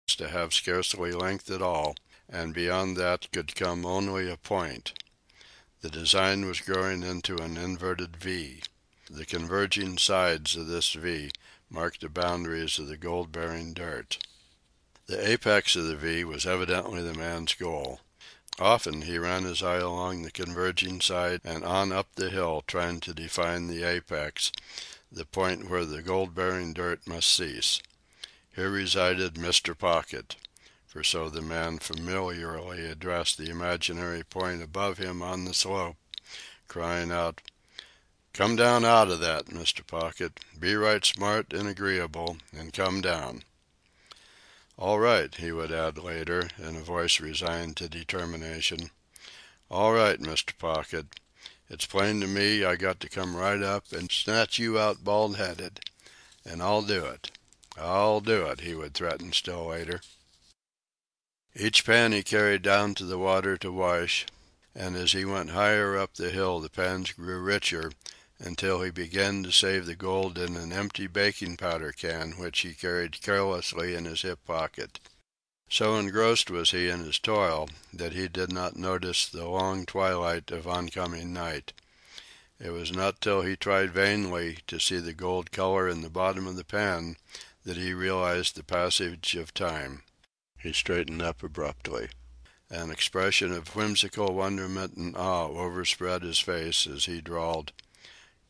to have scarcely length at all, and beyond that could come only a point. The design was growing into an inverted V. The converging sides of this V marked the boundaries of the gold-bearing dirt. The apex of the V was evidently the man's goal. Often he ran his eye along the converging side and on up the hill, trying to define the apex, the point where the gold-bearing dirt must cease. Here resided Mr. Pocket, for so the man familiarly addressed the imaginary point above him on the slope, crying out, "Come down out of that, Mr. Pocket. Be right smart and agreeable, and come down." "All right," he would add later, in a voice resigned to determination. "All right, Mr. Pocket. It's plain to me I got to come right up and snatch you out bald-headed. And I'll do it. I'll do it," he would threaten still later. Each pan he carried down to the water to wash, and as he went higher up the hill the pans grew richer, until he began to save the gold in an empty baking powder can which he carried carelessly in his hip pocket. So engrossed was he in his toil that he did not notice the long twilight of oncoming night. It was not till he tried vainly to see the gold color in the bottom of the pan that he realized the passage of time. He straightened up abruptly. An expression of whimsical wonderment and awe overspread his face as he drawled,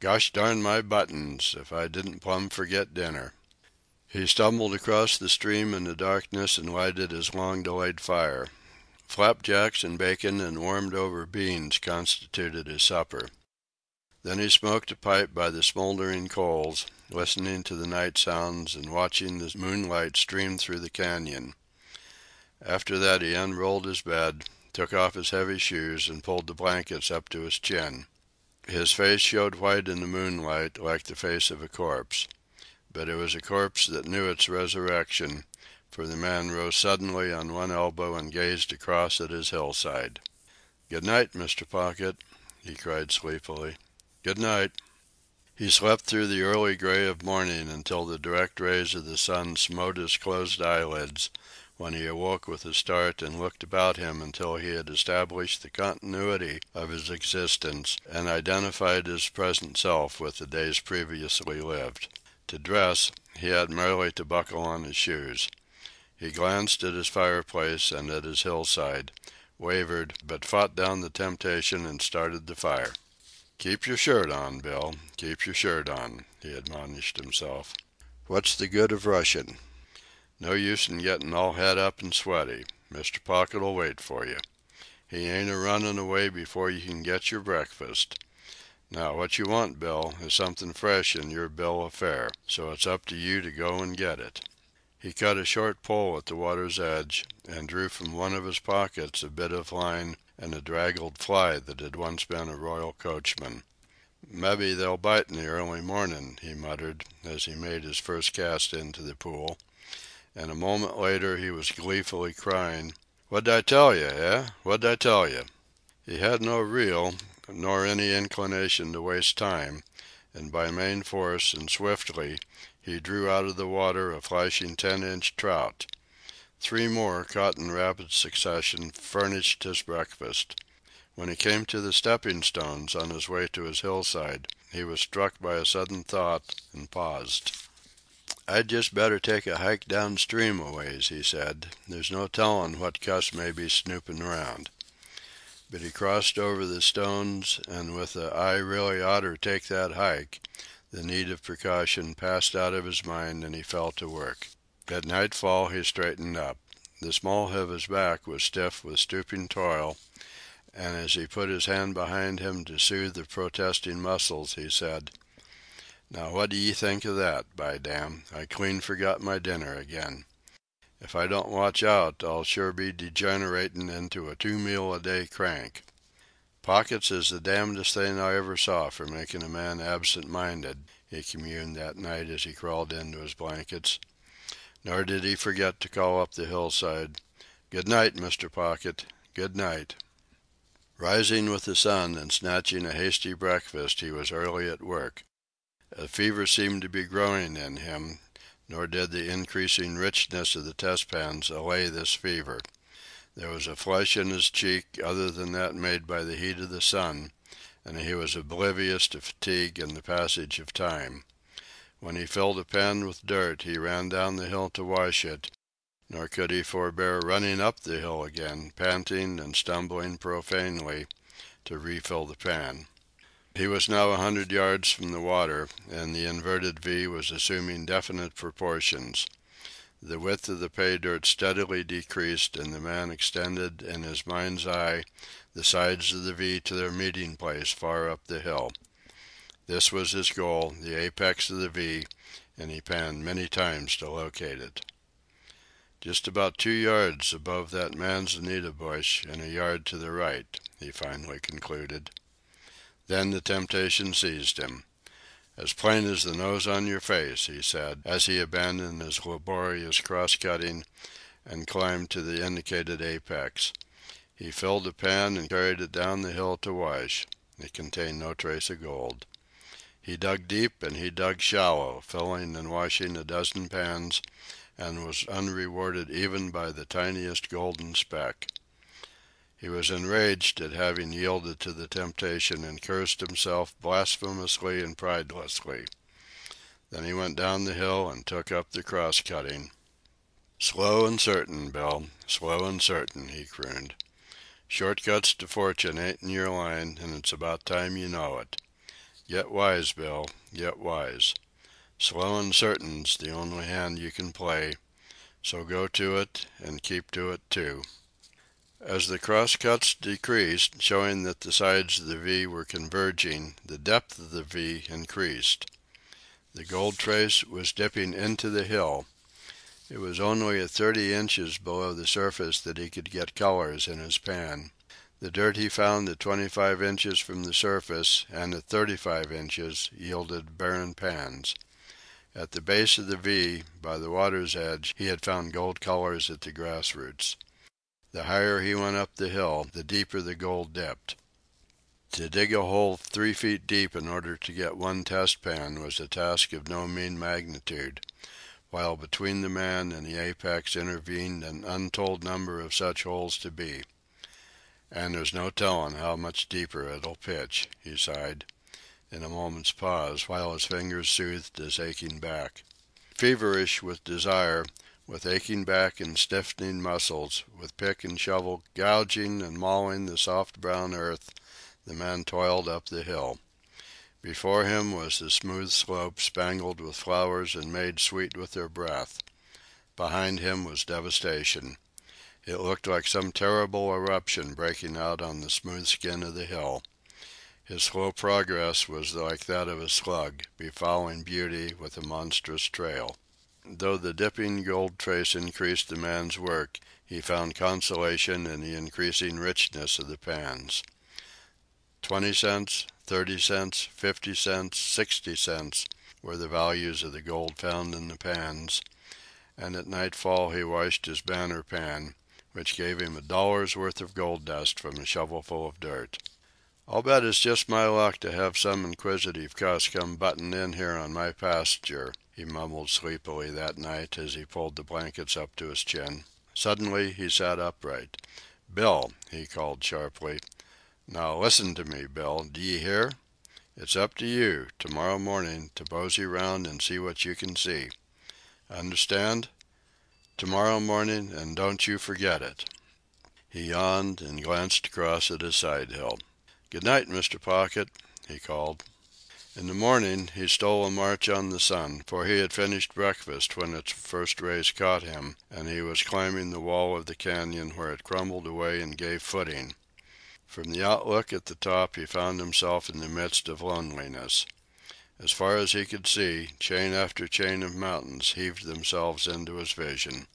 "Gosh darn my buttons, if I didn't plumb forget dinner." He stumbled across the stream in the darkness and lighted his long-delayed fire. Flapjacks and bacon and warmed-over beans constituted his supper. Then he smoked a pipe by the smoldering coals, listening to the night sounds and watching the moonlight stream through the canyon. After that he unrolled his bed, took off his heavy shoes, and pulled the blankets up to his chin. His face showed white in the moonlight like the face of a corpse. But it was a corpse that knew its resurrection, for the man rose suddenly on one elbow and gazed across at his hillside. "Good night, Mr. Pocket," he cried sleepily. "Good night." He slept through the early gray of morning until the direct rays of the sun smote his closed eyelids, when he awoke with a start and looked about him until he had established the continuity of his existence and identified his present self with the days previously lived. To dress, he had merely to buckle on his shoes. He glanced at his fireplace and at his hillside, wavered, but fought down the temptation and started the fire. "Keep your shirt on, Bill, keep your shirt on," he admonished himself. "What's the good of rushing? No use in getting all het up and sweaty. Mr. Pocket'll wait for you. He ain't a running away before you can get your breakfast. Now what you want, Bill, is something fresh in your bill of fare, so it's up to you to go and get it." He cut a short pole at the water's edge, and drew from one of his pockets a bit of line and a draggled fly that had once been a royal coachman. "Mebbe they'll bite in the early mornin'," he muttered, as he made his first cast into the pool, and a moment later he was gleefully crying, "What'd I tell you, eh? What'd I tell you?" He had no reel, nor any inclination to waste time, and by main force and swiftly he drew out of the water a flashing 10-inch trout. Three more, caught in rapid succession, furnished his breakfast. When he came to the stepping stones on his way to his hillside, he was struck by a sudden thought and paused. "I'd just better take a hike downstream a ways," he said. "There's no tellin' what cuss may be snoopin' around." But he crossed over the stones, and with a "I really oughter take that hike," the need of precaution passed out of his mind and he fell to work. At nightfall he straightened up. The small of his back was stiff with stooping toil, and as he put his hand behind him to soothe the protesting muscles, he said, "Now what do ye think of that, by damn, I clean forgot my dinner again. If I don't watch out, I'll sure be degeneratin' into a 2-meal-a-day crank. Pockets is the damnedest thing I ever saw for making a man absent-minded," he communed that night as he crawled into his blankets. Nor did he forget to call up the hillside, "Good night, Mr. Pocket, good night." Rising with the sun and snatching a hasty breakfast, he was early at work. A fever seemed to be growing in him, nor did the increasing richness of the test pans allay this fever. There was a flush in his cheek other than that made by the heat of the sun, and he was oblivious to fatigue and the passage of time. When he filled a pan with dirt he ran down the hill to wash it, nor could he forbear running up the hill again, panting and stumbling profanely, to refill the pan. He was now 100 yards from the water, and the inverted V was assuming definite proportions. The width of the pay dirt steadily decreased, and the man extended in his mind's eye the sides of the V to their meeting place far up the hill. This was his goal, the apex of the V, and he panned many times to locate it. Just about 2 yards above that manzanita bush and a yard to the right, he finally concluded. Then the temptation seized him. "As plain as the nose on your face," he said, as he abandoned his laborious cross-cutting and climbed to the indicated apex. He filled a pan and carried it down the hill to wash. It contained no trace of gold. He dug deep and he dug shallow, filling and washing a dozen pans, and was unrewarded even by the tiniest golden speck. He was enraged at having yielded to the temptation and cursed himself blasphemously and pridelessly. Then he went down the hill and took up the cross-cutting. "Slow and certain, Bill, slow and certain," he crooned. "Short-cuts to fortune ain't in your line, and it's about time you know it. Get wise, Bill, get wise. Slow and certain's the only hand you can play, so go to it and keep to it, too." As the cross-cuts decreased, showing that the sides of the V were converging, the depth of the V increased. The gold trace was dipping into the hill. It was only at 30 inches below the surface that he could get colors in his pan. The dirt he found at 25 inches from the surface and at 35 inches yielded barren pans. At the base of the V, by the water's edge, he had found gold colors at the grass roots. The higher he went up the hill, the deeper the gold dipped. To dig a hole 3 feet deep in order to get one test pan was a task of no mean magnitude, while between the man and the apex intervened an untold number of such holes to be. "And there's no tellin' how much deeper it'll pitch," he sighed, in a moment's pause, while his fingers soothed his aching back. Feverish with desire, with aching back and stiffening muscles, with pick and shovel gouging and mauling the soft brown earth, the man toiled up the hill. Before him was the smooth slope spangled with flowers and made sweet with their breath. Behind him was devastation. It looked like some terrible eruption breaking out on the smooth skin of the hill. His slow progress was like that of a slug, befouling beauty with a monstrous trail. Though the dipping gold trace increased the man's work, he found consolation in the increasing richness of the pans. 20 cents, 30 cents, 50 cents, 60 cents were the values of the gold found in the pans, and at nightfall he washed his banner pan, which gave him $1's worth of gold dust from a shovelful of dirt. "I'll bet it's just my luck to have some inquisitive cuss come buttin' in here on my pasture," he mumbled sleepily that night as he pulled the blankets up to his chin. Suddenly he sat upright. "Bill," he called sharply. "Now listen to me, Bill, d'ye hear? It's up to you, tomorrow morning, to mosey round and see what you can see. Understand? Tomorrow morning, and don't you forget it." He yawned and glanced across at his side hill. "Good night, Mr. Pocket," he called. In the morning he stole a march on the sun, for he had finished breakfast when its first rays caught him, and he was climbing the wall of the canyon where it crumbled away and gave footing. From the outlook at the top he found himself in the midst of loneliness. As far as he could see, chain after chain of mountains heaved themselves into his vision.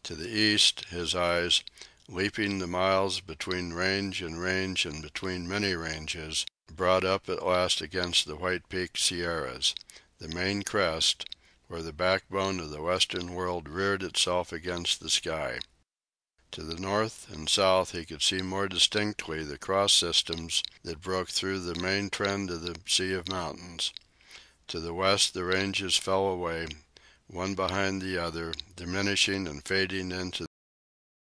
To the east, his eyes, leaping the miles between range and between many ranges, brought up at last against the white-peaked Sierras, the main crest, where the backbone of the western world reared itself against the sky. To the north and south he could see more distinctly the cross systems that broke through the main trend of the sea of mountains. To the west the ranges fell away, one behind the other, diminishing and fading into